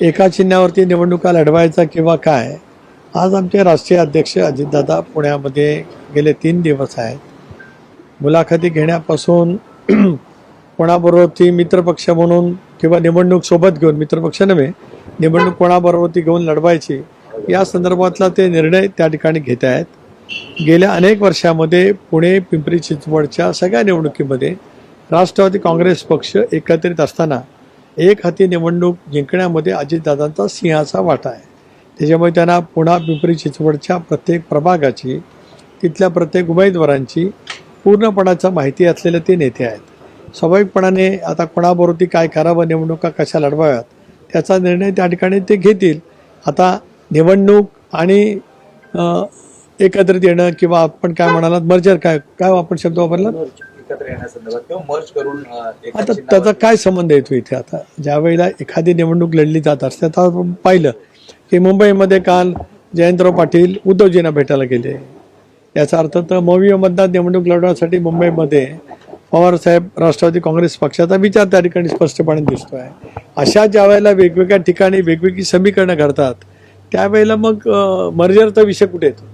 एका चिन्हावरती निवडणुका लढवायचा किंवा काय, आज आमचे राष्ट्रीय अध्यक्ष अजितदादा पुण्यामध्ये गेले 3 दिवस आहेत. मुलाखती घेण्यापासून कोणाबरोबर मित्रपक्ष म्हणून किंवा निवडणूक सोबत घेऊन, मित्रपक्ष नव्हे, निवडणूक कोणाबरोबर घेऊन लढवायची या संदर्भातला ते निर्णय त्या ठिकाणी घेत आहेत. गेल्या अनेक वर्षामध्ये पुणे पिंपरी चिंचवडच्या सगळ्या निवडणुकीमध्ये राष्ट्रवादी काँग्रेस पक्ष एकत्रित असताना एक हाती निवडणूक जिंकण्यामध्ये अजितदादांचा सिंहाचा वाटा आहे. त्याच्यामुळे त्यांना पुणा पिंपरी चिंचवडच्या प्रत्येक प्रभागाची, तिथल्या प्रत्येक उमेदवारांची पूर्णपणाचा माहिती असलेले ते नेते आहेत. स्वाभाविकपणाने आता कोणाबरोबर काय करावं, निवडणुका कशा लढवाव्यात त्याचा निर्णय त्या ठिकाणी ते घेतील. आता निवडणूक आणि एकत्रित येणं किंवा आपण काय म्हणालात मर्जर, काय काय आपण शब्द वापरला, एकत्र येण्यासंदर्भात किंवा मर्ज करून आता त्याचा काय संबंध येतो इथे? आता ज्या वेळेला एखादी निवडणूक लढली जात असते, आता आपण पाहिलं की मुंबईमध्ये काल जयंतराव पाटील उद्धवजींना भेटायला गेले. याचा अर्थ तर मवीय मतदार निवडणूक लढवण्यासाठी मुंबईमध्ये पवारसाहेब राष्ट्रवादी काँग्रेस पक्षाचा विचार त्या ठिकाणी स्पष्टपणे दिसतो आहे. अशा ज्या वेळेला वेगवेगळ्या ठिकाणी वेगवेगळी समीकरणं घडतात त्यावेळेला मग मर्जरचा विषय कुठे येतो?